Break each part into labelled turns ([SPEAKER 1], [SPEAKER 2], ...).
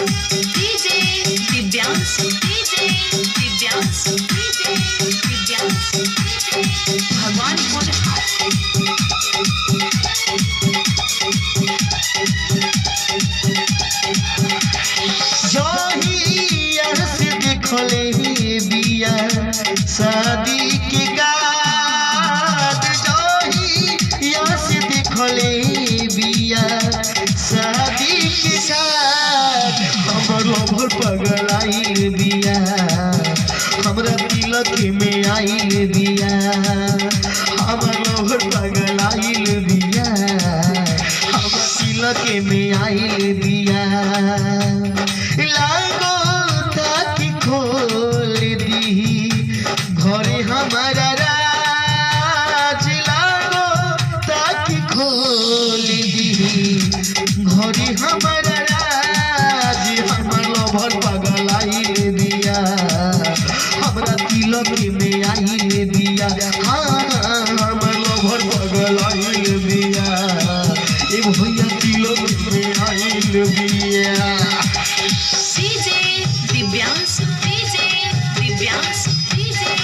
[SPEAKER 1] DJ Divyansh DJ Divyansh DJ Divyansh DJ Bhagwanpur
[SPEAKER 2] देखले बिया शादी के गात जहिया से देखले बिया शादी के साथ हमर लवर पगलाइल बिया हमरा तिलक में आइल बिया हमर लवर पगलाइल बिया हमरा तिलक में आइल बिया खोल दी घरे हमारा राज लागो ताकि खोल दी घरे हमारा राज हमर लवर पगलाइल दिया हमरा तिलक में आइल दिया हाँ हमर लवर पगलाइल दिया ए भैया तिलक में आइल दिया
[SPEAKER 1] Divyansh DJ Divyansh DJ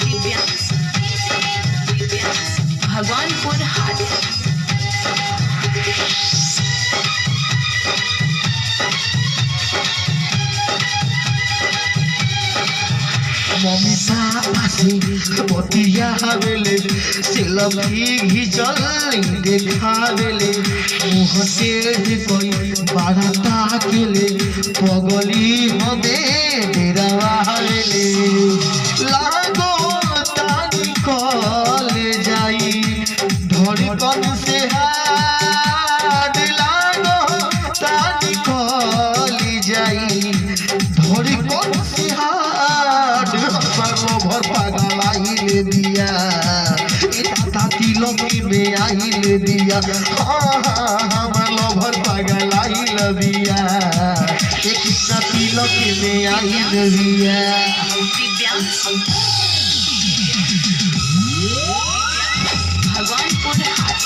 [SPEAKER 1] Divyansh DJ Divyansh Bhagwanpur हाट
[SPEAKER 2] मम्मी पापा से बतिया हवेले सेल्फी घिचल देखावेले मुँह तेज कोई बड़ा ताकेले पगली हमें डेरावेले लागो तानी कल जाई धड़कन से हाथ लागो तानी कल जाई धड़कन से लवर पगलाइल दिया दादा तिलक में आइल दिया हाँ हमर लवर पगलाइल दिया कृष्ण तिलक में आइल दिया
[SPEAKER 1] भगवानपुर हाट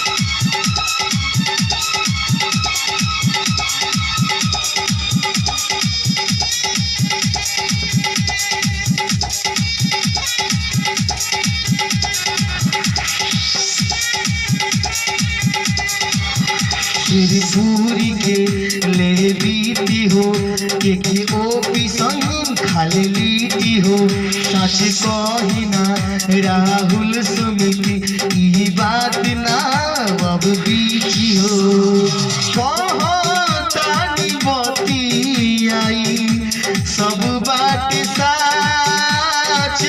[SPEAKER 2] पूरी के ले बीती हो के ओ पिसंग खाले लीती हो सच कही ना राहुल सुमिति ई बात ना अब बीती हो तानी बती आई सब बात साच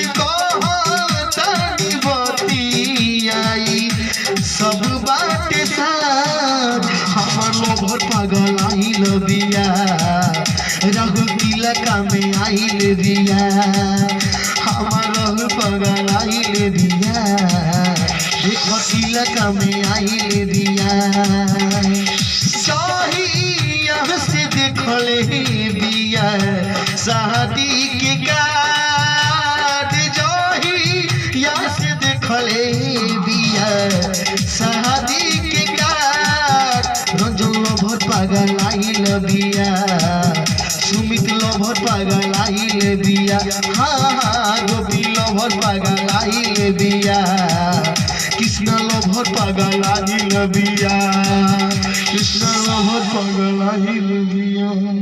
[SPEAKER 2] तानी बती आई सब बात साच हमर लवर पगलाइल दिया राहुल तिलक में आइल दिया हमर लवर पगलाइल दिया देखो तिलक में आइल दिया जहिया से देखले बिया शादी के गात जहिया से देखले बिया शादी के लवर पगलाइल बिया सुमित लवर पगलाइल बिया हाँ गोपी लवर पगलाइल बिया कृष्ण लवर पगलाइल बिया कृष्ण लवर पगलाइल बिया।